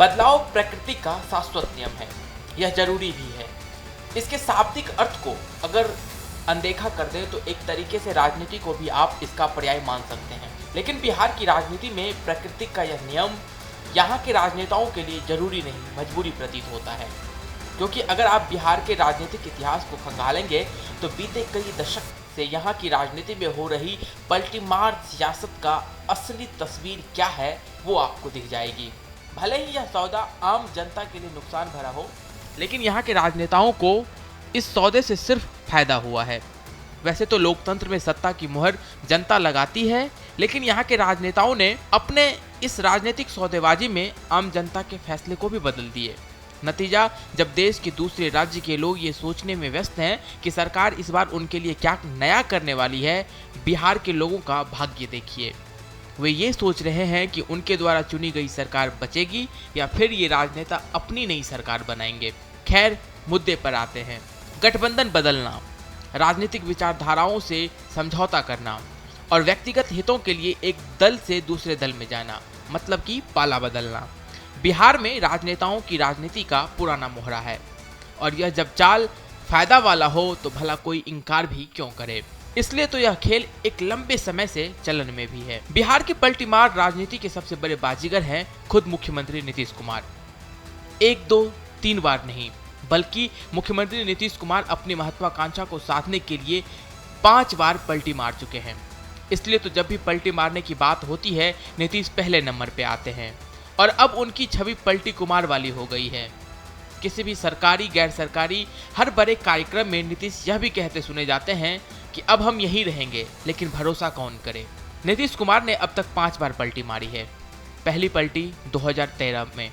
बदलाव प्रकृति का शाश्वत नियम है, यह जरूरी भी है। इसके शाब्दिक अर्थ को अगर अनदेखा कर दें तो एक तरीके से राजनीति को भी आप इसका पर्याय मान सकते हैं। लेकिन बिहार की राजनीति में प्रकृति का यह नियम यहाँ के राजनेताओं के लिए जरूरी नहीं, मजबूरी प्रतीत होता है। क्योंकि अगर आप बिहार के राजनीतिक इतिहास को खंगालेंगे तो बीते कई दशक से यहाँ की राजनीति में हो रही पलटीमार सियासत का असली तस्वीर क्या है वो आपको दिख जाएगी। भले ही यह सौदा आम जनता के लिए नुकसान भरा हो, लेकिन यहाँ के राजनेताओं को इस सौदे से सिर्फ फायदा हुआ है। वैसे तो लोकतंत्र में सत्ता की मुहर जनता लगाती है, लेकिन यहाँ के राजनेताओं ने अपने इस राजनीतिक सौदेबाजी में आम जनता के फैसले को भी बदल दिए। नतीजा, जब देश के दूसरे राज्य के लोग ये सोचने में व्यस्त हैं कि सरकार इस बार उनके लिए क्या नया करने वाली है, बिहार के लोगों का भाग्य देखिए। वे ये सोच रहे हैं कि उनके द्वारा चुनी गई सरकार बचेगी या फिर ये राजनेता अपनी नई सरकार बनाएंगे। खैर, मुद्दे पर आते हैं। गठबंधन बदलना, राजनीतिक विचारधाराओं से समझौता करना और व्यक्तिगत हितों के लिए एक दल से दूसरे दल में जाना, मतलब कि पाला बदलना, बिहार में राजनेताओं की राजनीति का पुराना मोहरा है। और यह जब चाल फायदा वाला हो तो भला कोई इनकार भी क्यों करे। इसलिए तो यह खेल एक लंबे समय से चलन में भी है। बिहार की पलटीमार राजनीति के सबसे बड़े बाजीगर हैं खुद मुख्यमंत्री नीतीश कुमार। 1, 2, 3 बार नहीं, बल्कि मुख्यमंत्री नीतीश कुमार अपनी महत्वाकांक्षा को साधने के लिए 5 बार पलटी मार चुके हैं। इसलिए तो जब भी पलटी मारने की बात होती है, नीतीश पहले नंबर पे आते हैं। और अब उनकी छवि पलटी कुमार वाली हो गई है। किसी भी सरकारी गैर सरकारी हर बड़े कार्यक्रम में नीतीश यह भी कहते सुने जाते हैं कि अब हम यहीं रहेंगे, लेकिन भरोसा कौन करे। नीतीश कुमार ने अब तक 5 बार पलटी मारी है। पहली पलटी 2013 में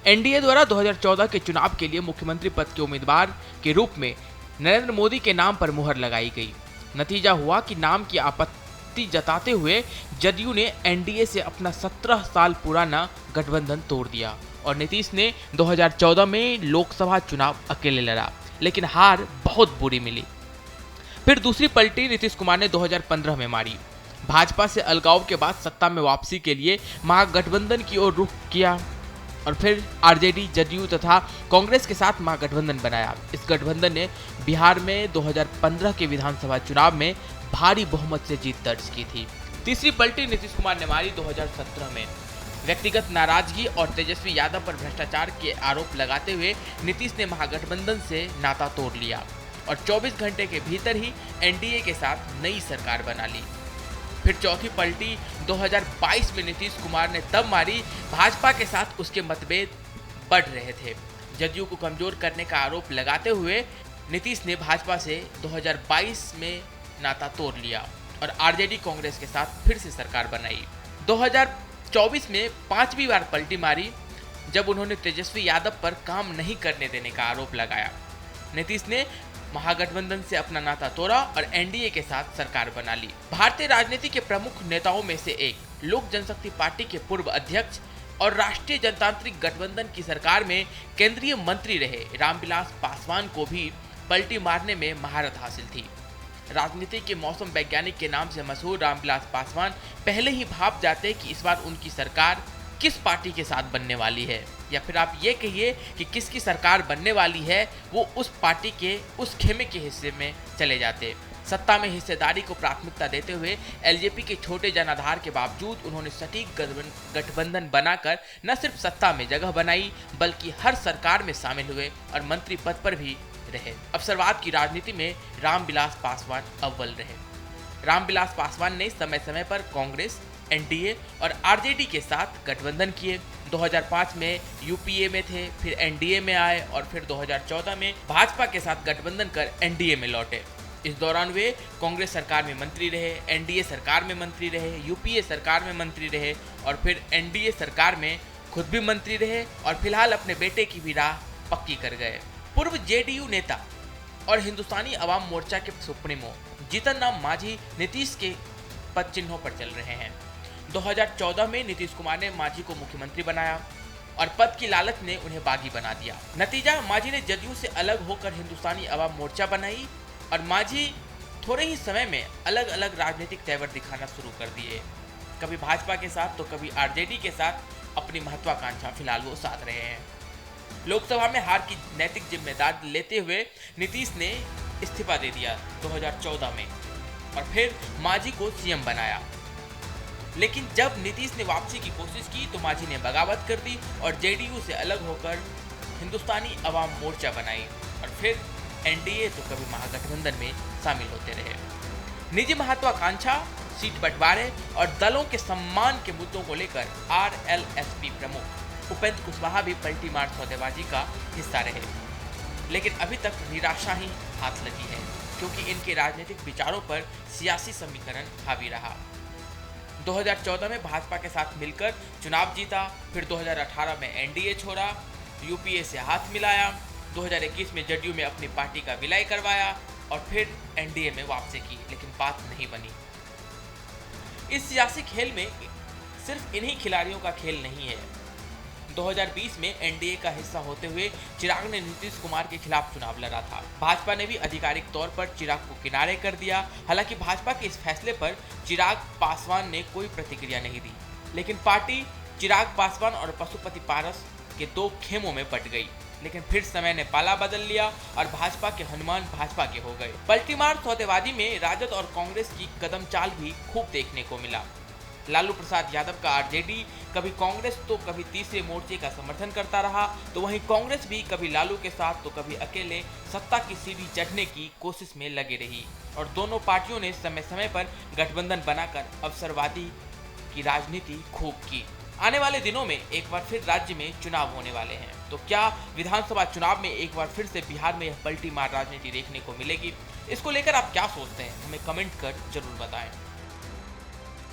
एनडीए द्वारा 2014 के चुनाव के लिए मुख्यमंत्री पद के उम्मीदवार के रूप में नरेंद्र मोदी के नाम पर मुहर लगाई गई। नतीजा हुआ कि नाम की आपत्ति जताते हुए जदयू ने एनडीए से अपना 17 साल पुराना गठबंधन तोड़ दिया और नीतीश ने 2014 में लोकसभा चुनाव अकेले लड़ा, लेकिन हार बहुत बुरी मिली। फिर दूसरी पलटी नीतीश कुमार ने 2015 में मारी। भाजपा से अलगाव के बाद सत्ता में वापसी के लिए महागठबंधन की ओर रुख किया और फिर आरजेडी, जदयू तथा कांग्रेस के साथ महागठबंधन बनाया। इस गठबंधन ने बिहार में 2015 के विधानसभा चुनाव में भारी बहुमत से जीत दर्ज की थी। तीसरी पलटी नीतीश कुमार ने मारी 2017 में। व्यक्तिगत नाराजगी और तेजस्वी यादव पर भ्रष्टाचार के आरोप लगाते हुए नीतीश ने महागठबंधन से नाता तोड़ लिया और 24 घंटे के भीतर ही एनडीए के साथ नई सरकार बना ली। फिर चौथी पलटी 2022 में नीतीश कुमार ने तब मारी, भाजपा के साथ उसके मतभेद बढ़ रहे थे। जदयू को कमजोर करने का आरोप लगाते हुए नीतीश ने भाजपा से 2022 में नाता तोड़ लिया और आरजेडी कांग्रेस के साथ फिर से सरकार बनाई। 2024 में 5वीं बार पलटी मारी जब उन्होंने तेजस्वी यादव पर काम नहीं करने देने का आरोप लगाया। नीतीश ने महागठबंधन से अपना नाता तोड़ा और एनडीए के साथ सरकार बना ली। भारतीय राजनीति के प्रमुख नेताओं में से एक, लोक जनशक्ति पार्टी के पूर्व अध्यक्ष और राष्ट्रीय जनतांत्रिक गठबंधन की सरकार में केंद्रीय मंत्री रहे रामविलास पासवान को भी पलटी मारने में महारत हासिल थी। राजनीति के मौसम वैज्ञानिक के नाम से मशहूर रामविलास पासवान पहले ही भाप जाते कि इस बार उनकी सरकार किस पार्टी के साथ बनने वाली है, या फिर आप ये कहिए कि किसकी सरकार बनने वाली है, वो उस पार्टी के उस खेमे के हिस्से में चले जाते। सत्ता में हिस्सेदारी को प्राथमिकता देते हुए एलजेपी के छोटे जनाधार के बावजूद उन्होंने सटीक गठबंधन बनाकर न सिर्फ सत्ता में जगह बनाई बल्कि हर सरकार में शामिल हुए और मंत्री पद पर भी रहे। अवसरवाद की राजनीति में रामविलास पासवान अव्वल रहे। रामविलास पासवान ने समय समय पर कांग्रेस, एनडीए और आरजेडी के साथ गठबंधन किए। 2005 में यूपीए में थे, फिर एनडीए में आए और फिर 2014 में भाजपा के साथ गठबंधन कर एनडीए में लौटे। इस दौरान वे कांग्रेस सरकार में मंत्री रहे, एनडीए सरकार में मंत्री रहे, यूपीए सरकार में मंत्री रहे और फिर एनडीए सरकार में खुद भी मंत्री रहे और फिलहाल अपने बेटे की भी राह पक्की कर गए। पूर्व जेडीयू नेता और हिंदुस्तानी अवाम मोर्चा के सुप्रीमो जीतन राम मांझी नीतीश के पद चिन्हों पर चल रहे हैं। 2014 में नीतीश कुमार ने मांझी को मुख्यमंत्री बनाया और पद की लालच ने उन्हें बागी बना दिया। नतीजा, मांझी ने जदयू से अलग होकर हिंदुस्तानी अवाम मोर्चा बनाई और मांझी थोड़े ही समय में अलग अलग राजनीतिक तेवर दिखाना शुरू कर दिए। कभी भाजपा के साथ तो कभी आरजेडी के साथ, अपनी महत्वाकांक्षा फिलहाल वो साध रहे हैं। लोकसभा में हार की नैतिक जिम्मेदारी लेते हुए नीतीश ने इस्तीफा दे दिया 2014 में और फिर मांझी को सीएम बनाया। लेकिन जब नीतीश ने वापसी की कोशिश की तो मांझी ने बगावत कर दी और जेडीयू से अलग होकर हिंदुस्तानी अवाम मोर्चा बनाई और फिर एनडीए तो कभी महागठबंधन में शामिल होते रहे। निजी महत्वाकांक्षा, सीट बंटवारे और दलों के सम्मान के मुद्दों को लेकर आरएलएसपी प्रमुख उपेंद्र कुशवाहा भी पलटी मार सौदेबाजी का हिस्सा रहे, लेकिन अभी तक निराशा ही हाथ लगी है क्योंकि इनके राजनीतिक विचारों पर सियासी समीकरण हावी रहा। 2014 में भाजपा के साथ मिलकर चुनाव जीता, फिर 2018 में एनडीए छोड़ा, यूपीए से हाथ मिलाया, 2021 में जदयू में अपनी पार्टी का विलय करवाया और फिर एनडीए में वापसी की, लेकिन बात नहीं बनी। इस सियासी खेल में सिर्फ इन्हीं खिलाड़ियों का खेल नहीं है। 2020 में एनडीए का हिस्सा होते हुए चिराग ने नीतीश कुमार के खिलाफ चुनाव लड़ा था। भाजपा ने भी आधिकारिक तौर पर चिराग को किनारे कर दिया। हालांकि भाजपा के इस फैसले पर चिराग पासवान ने कोई प्रतिक्रिया नहीं दी, लेकिन पार्टी चिराग पासवान और पशुपति पारस के दो खेमों में बट गई। लेकिन फिर समय ने पाला बदल लिया और भाजपा के हनुमान भाजपा के हो गए। पलटीमार सौदेबाजी में राजद और कांग्रेस की कदम चाल भी खूब देखने को मिला। लालू प्रसाद यादव का आरजेडी कभी कांग्रेस तो कभी तीसरे मोर्चे का समर्थन करता रहा, तो वहीं कांग्रेस भी कभी लालू के साथ तो कभी अकेले सत्ता की सीढ़ी चढ़ने की कोशिश में लगी रही और दोनों पार्टियों ने समय समय पर गठबंधन बनाकर अवसरवादी की राजनीति खूब की। आने वाले दिनों में एक बार फिर राज्य में चुनाव होने वाले हैं, तो क्या विधानसभा चुनाव में एक बार फिर से बिहार में यह पलटी मार राजनीति देखने को मिलेगी? इसको लेकर आप क्या सोचते हैं? हमें कमेंट कर जरूर बताएं।